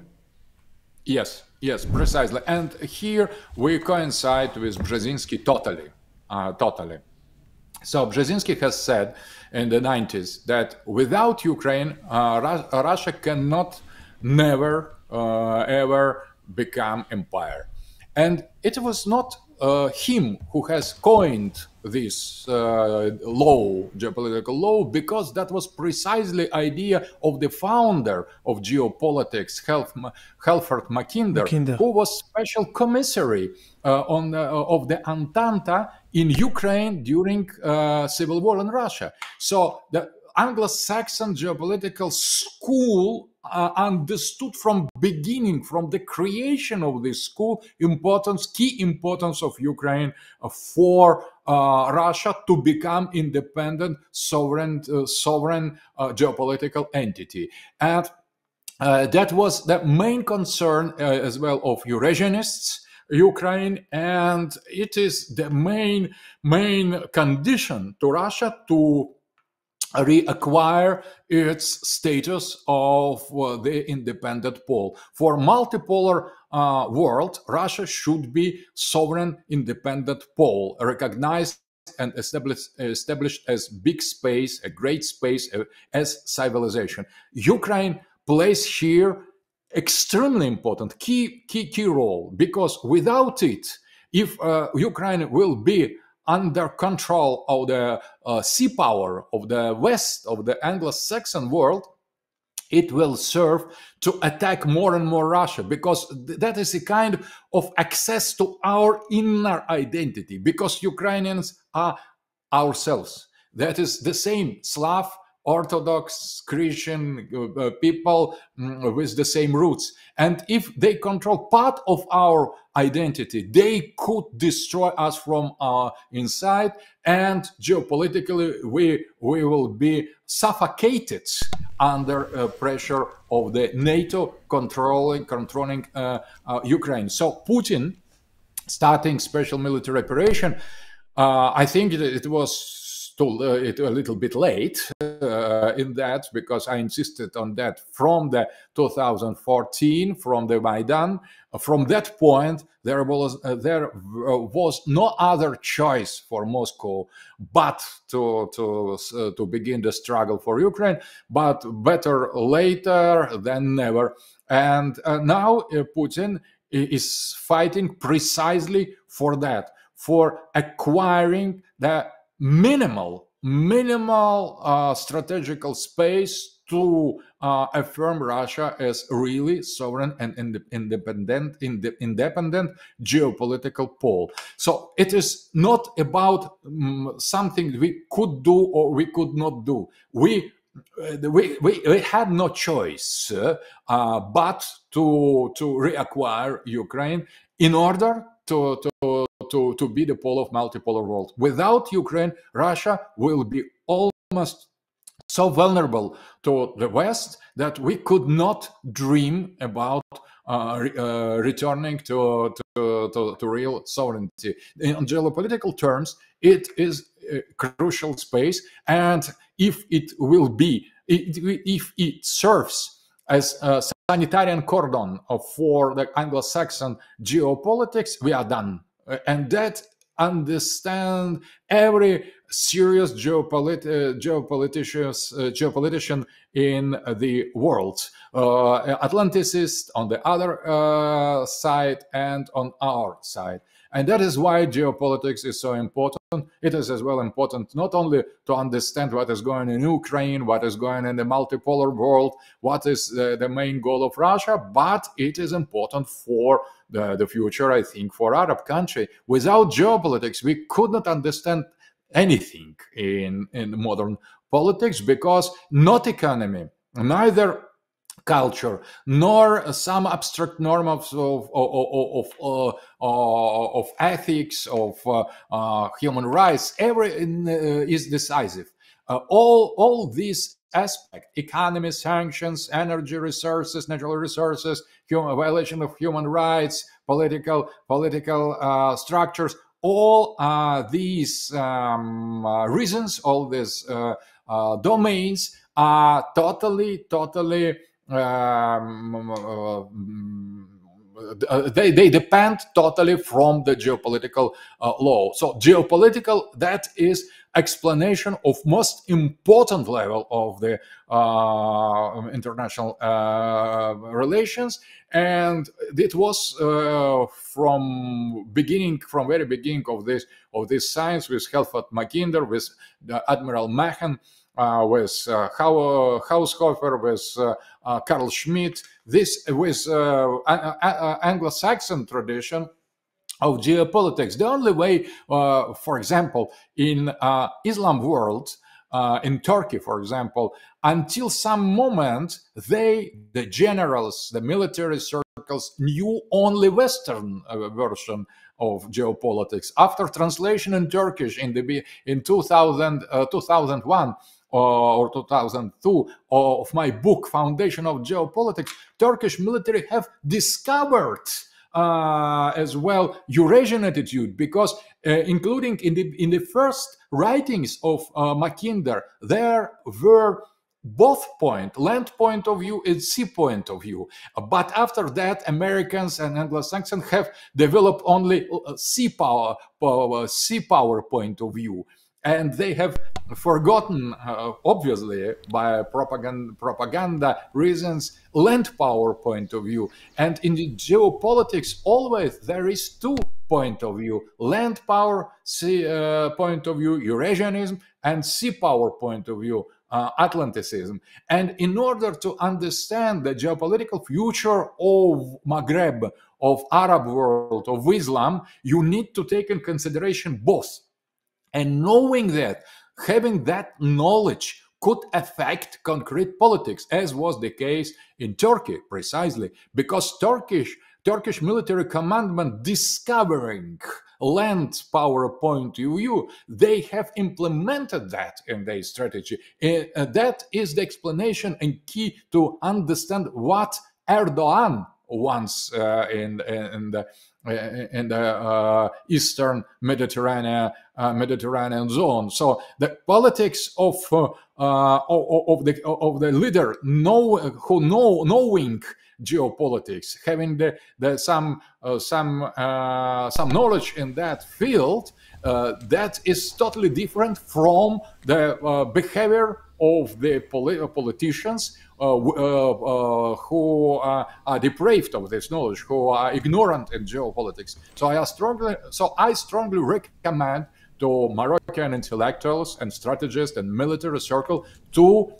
Speaker 3: Yes, precisely. And here we coincide with Brzeziński totally. So Brzeziński has said in the 90s that without Ukraine, Russia cannot ever become empire. And it was not him who has coined this geopolitical law, because that was precisely idea of the founder of geopolitics, Halford Mackinder, who was special commissary of the Entente in Ukraine during civil war in Russia. So the Anglo-Saxon geopolitical school understood from beginning, from the creation of this school, key importance of Ukraine for Russia to become independent, sovereign geopolitical entity. And that was the main concern as well of Eurasianists, Ukraine, and it is the main condition to Russia to reacquire its status of the independent pole. For multipolar world, Russia should be sovereign independent pole, recognized and established as big space, a great space, as civilization. Ukraine plays here extremely important, key role, because without it, if Ukraine will be under control of the sea power of the West, of the Anglo-Saxon world, it will serve to attack more and more Russia, because that is a kind of access to our inner identity, because Ukrainians are ourselves. That is the same Slav, Orthodox, Christian people with the same roots. And if they control part of our identity, they could destroy us from our inside, and geopolitically we will be suffocated under pressure of the NATO controlling Ukraine. So Putin starting special military operation, I think it was a little bit late in that, because I insisted on that from the 2014, from the Maidan. From that point, there was no other choice for Moscow but to begin the struggle for Ukraine. But better later than never. And now Putin is fighting precisely for that, for acquiring the minimal strategical space to affirm Russia as really sovereign and independent geopolitical pole. So it is not about something we could do or we could not do. We had no choice but to reacquire Ukraine in order to be the pole of multipolar world. Without Ukraine, Russia will be almost so vulnerable to the West that we could not dream about returning to real sovereignty. In geopolitical terms, it is a crucial space, and if it will be, if it serves as a sanitarian cordon for the Anglo-Saxon geopolitics, we are done. And that understand every serious geopolitician in the world, Atlanticist on the other side and on our side. And that is why geopolitics is so important. It is as well important not only to understand what is going on in Ukraine, what is going on in the multipolar world, what is the main goal of Russia, but it is important for the future, I think, for Arab country. Without geopolitics, we could not understand anything in modern politics, because not economy, neither culture, nor some abstract norms of ethics, of human rights, everything is decisive. All these aspects, economy, sanctions, energy resources, natural resources, violation of human rights, political structures, all these reasons, all these domains are totally they depend totally from the geopolitical law. So geopolitical, that is explanation of most important level of the international relations, and it was from very beginning of this science, with Helmut Mackinder, with Admiral Machen, with Haushofer, with Carl Schmitt, this with Anglo-Saxon tradition of geopolitics. The only way, for example, in Islam world, in Turkey, for example, until some moment, the generals, the military circles knew only Western version of geopolitics. After translation in Turkish in 2001 or 2002 of my book Foundation of Geopolitics, Turkish military have discovered as well Eurasian attitude, because including in the first writings of Mackinder, there were both land point of view and sea point of view. But after that, Americans and Anglo-Saxons have developed only sea power point of view. And they have forgotten, obviously, by propaganda reasons, land power point of view. And in the geopolitics, always there is two point of view: land power point of view, Eurasianism, and sea power point of view, Atlanticism. And in order to understand the geopolitical future of Maghreb, of Arab world, of Islam, you need to take in consideration both. And knowing that, having that knowledge could affect concrete politics, as was the case in Turkey, precisely, because Turkish military commandment discovering land power point of view, they have implemented that in their strategy. That is the explanation and key to understand what Erdogan wants in the Eastern Mediterranean zone. So the politics of the leader knowing geopolitics, having some knowledge in that field, that is totally different from the behavior of the politicians who are deprived of this knowledge, who are ignorant in geopolitics. So I strongly recommend to Moroccan intellectuals and strategists and military circle to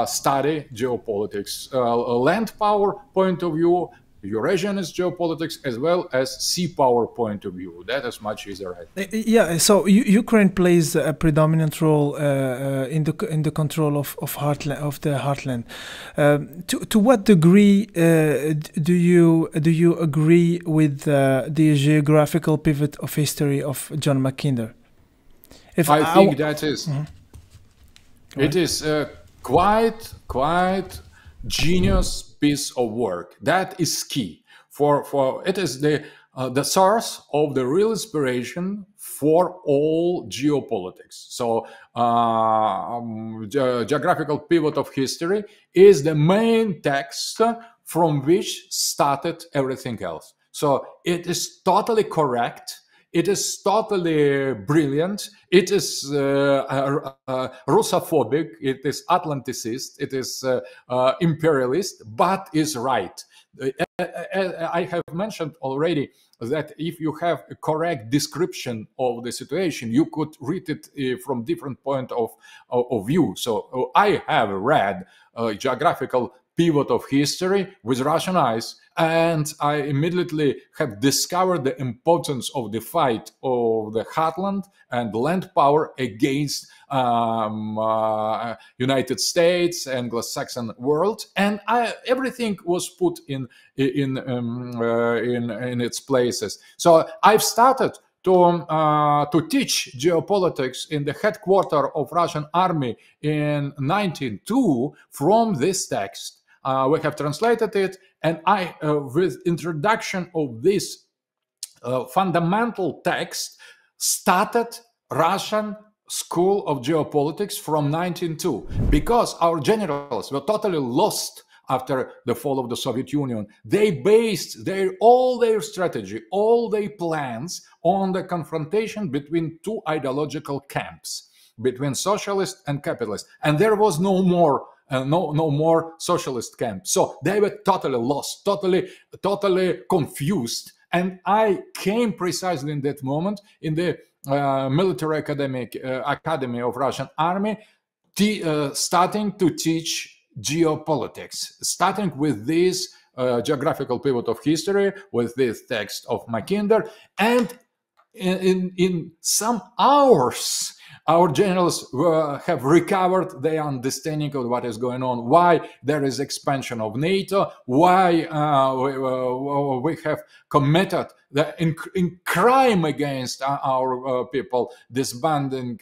Speaker 3: study geopolitics, land power point of view, Eurasianist geopolitics, as well as sea power point of view. That is much easier, I think.
Speaker 1: Yeah, so Ukraine plays a predominant role in the control of Heartland, of the Heartland. To what degree do you agree with the geographical pivot of history of John Mackinder?
Speaker 3: I think that is it is quite genius piece of work. That is key for it is the source of the real inspiration for all geopolitics. So geographical pivot of history is the main text from which started everything else. So it is totally correct. It is totally brilliant. It is Russophobic. It is Atlanticist. It is imperialist, but is right. I have mentioned already that if you have a correct description of the situation, you could read it from different point of view. So I have read geographical pivot of history with Russian eyes, and I immediately have discovered the importance of the fight of the Heartland and land power against United States, Anglo-Saxon world, and everything was put in its places. So I've started to teach geopolitics in the headquarters of Russian army in 1902 from this text. We have translated it, and I, with introduction of this fundamental text, started Russian School of Geopolitics from 1902, because our generals were totally lost after the fall of the Soviet Union. They based all their strategy, all their plans on the confrontation between two ideological camps, between socialist and capitalist, and there was no more socialist camp. So they were totally lost, totally confused. And I came precisely in that moment in the military academy of Russian army, starting to teach geopolitics, starting with this geographical pivot of history, with this text of Mackinder, and in some hours, our generals have recovered their understanding of what is going on, why there is expansion of NATO, why we have committed in crime against our people, disbanding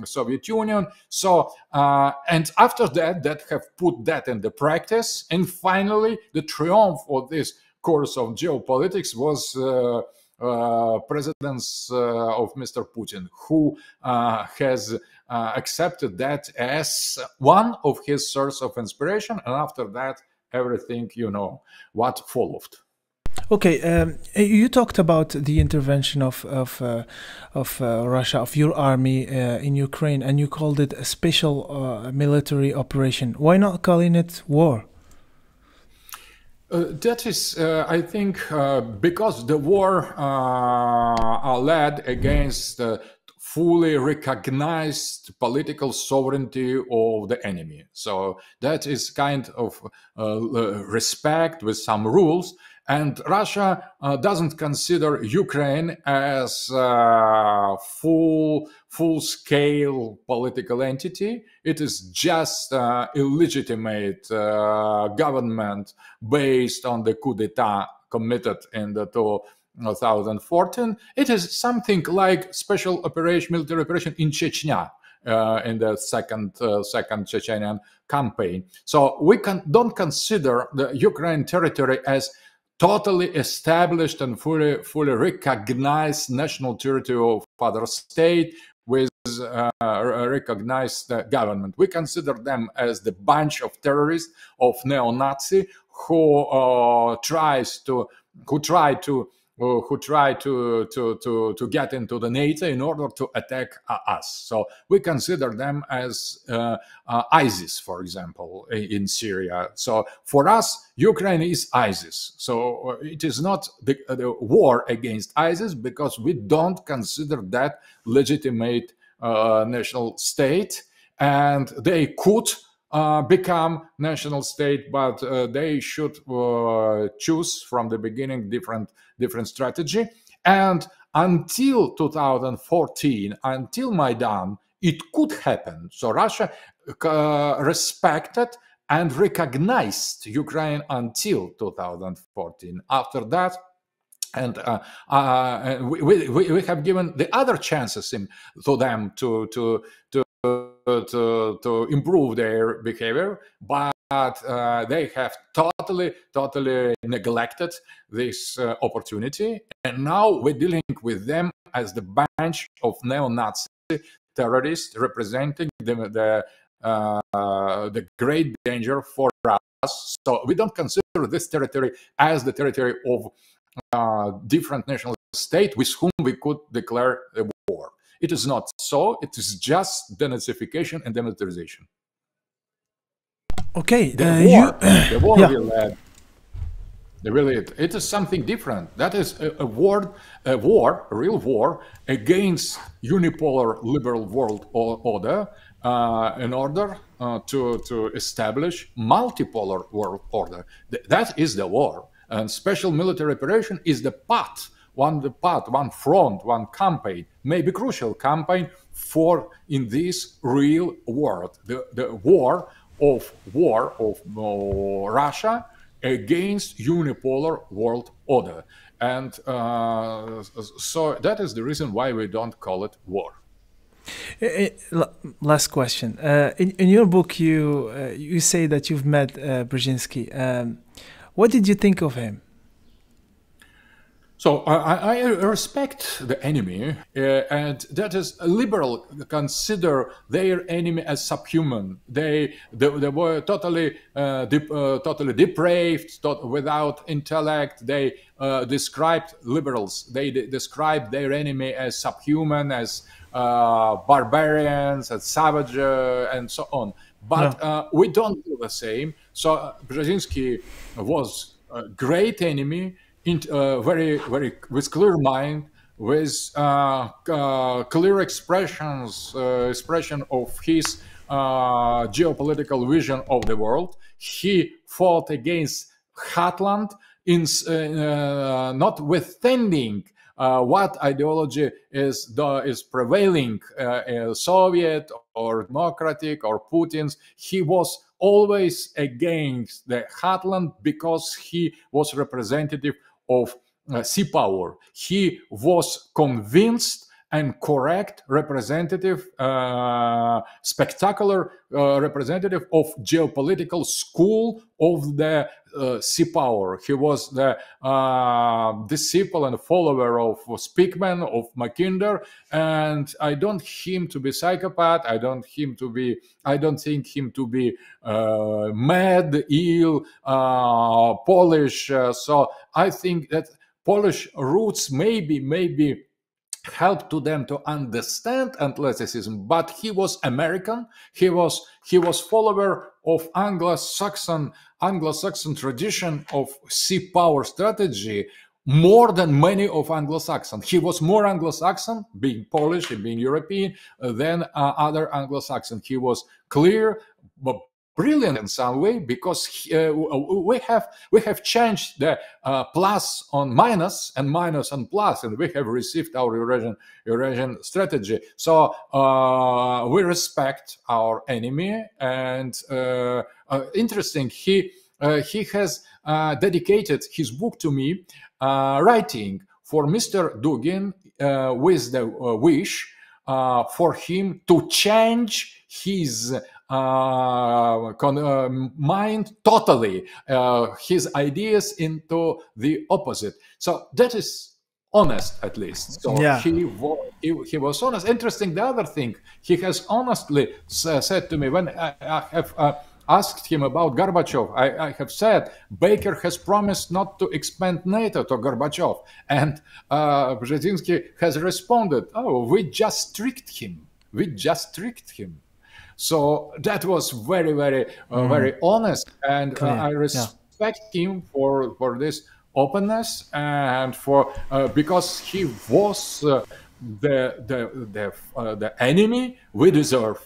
Speaker 3: Soviet Union. So, and after that have put that into practice. And finally, the triumph of this course of geopolitics was presidents of Mr. Putin, who has accepted that as one of his source of inspiration, and after that, everything what followed.
Speaker 1: Okay, you talked about the intervention of Russia, of your army in Ukraine, and you called it a special military operation. Why not calling it war?
Speaker 3: That is, I think, because the war are led against fully recognized political sovereignty of the enemy. So that is kind of respect with some rules. And Russia doesn't consider Ukraine as a full-scale political entity. It is just an illegitimate government based on the coup d'etat committed in the 2014. It is something like special operation, military operation in Chechnya. In the second Chechenian campaign. So we don't consider the Ukraine territory as totally established and fully recognized national territory of other state with a recognized government. We consider them as the bunch of terrorists, of neo-Nazi who try to who try to get into the NATO in order to attack us. So we consider them as ISIS, for example, in Syria. So for us, Ukraine is ISIS. So it is not the war against ISIS, because we don't consider that legitimate national state, and they could become national state, but they should choose from the beginning different strategy. And until 2014, until Maidan, it could happen. So Russia respected and recognized Ukraine until 2014. After that, and we have given the other chances to them to improve their behavior, but they have totally neglected this opportunity, and now we're dealing with them as the bunch of neo-Nazi terrorists representing the great danger for us. So we don't consider this territory as the territory of different national state with whom we could declare a war. It is not so. It is just denazification and demilitarization.
Speaker 1: Okay,
Speaker 3: the war
Speaker 1: yeah.
Speaker 3: we led. Really, it is something different. That is a real war against unipolar liberal world order, in order to establish multipolar world order. That is the war. And special military operation is the path, one front, one campaign, maybe crucial campaign for in this real world, the war of Russia against unipolar world order. And so that is the reason why we don't call it war.
Speaker 1: Last question. In your book, you say that you've met Brzeziński. What did you think of him?
Speaker 3: So I respect the enemy, and that is liberal consider their enemy as subhuman. They were totally depraved, without intellect. They described liberals. They described their enemy as subhuman, as barbarians, as savage, and so on. But we don't do the same. So Brzeziński was a great enemy, very with clear mind, with clear expression of his geopolitical vision of the world. He fought against Heartland, notwithstanding what ideology is prevailing, Soviet or democratic or Putin's. He was always against the Heartland because he was representative of sea power. He was convinced and correct representative, spectacular representative of geopolitical school of the sea power. He was the disciple and follower of Speakman, of Mackinder, and I don't him to be psychopath. I don't think him to be mad, ill, Polish. So I think that Polish roots maybe helped to them to understand athleticism, but he was American. He was follower of Anglo-Saxon tradition of sea power strategy more than many of Anglo-Saxon. He was more Anglo-Saxon, being Polish and being European, than other Anglo-Saxon. He was clear, but brilliant in some way, because we have changed the plus on minus and minus on plus, and we have received our Eurasian strategy. So we respect our enemy, and interesting. He has dedicated his book to me, writing for Mr. Dugin with the wish for him to change his mind totally, his ideas into the opposite. So that is honest, at least. So yeah. He was honest. Interesting. The other thing he has honestly said to me when I have asked him about Gorbachev, I have said, Baker has promised not to expand NATO to Gorbachev. And Brzeziński has responded, oh, we just tricked him. We just tricked him. So that was very, very, very honest. And I respect him for this openness and for because he was the enemy we deserve.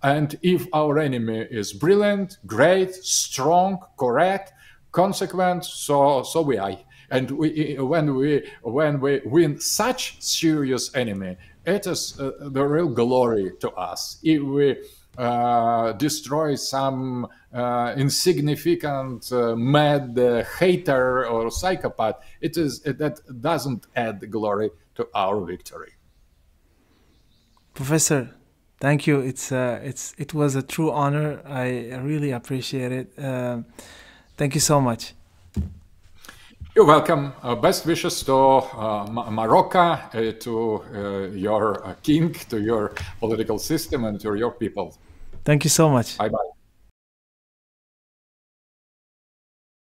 Speaker 3: And if our enemy is brilliant, great, strong, correct, consequent, so we are. And when we win such serious enemy, it is the real glory to us. If we destroy some insignificant, mad hater or psychopath, that doesn't add glory to our victory.
Speaker 1: Professor, thank you. It was a true honor. I really appreciate it. Thank you so much.
Speaker 3: You're welcome. Best wishes to Morocco, to your king, to your political system, and to your people.
Speaker 1: Thank you so much.
Speaker 3: Bye-bye.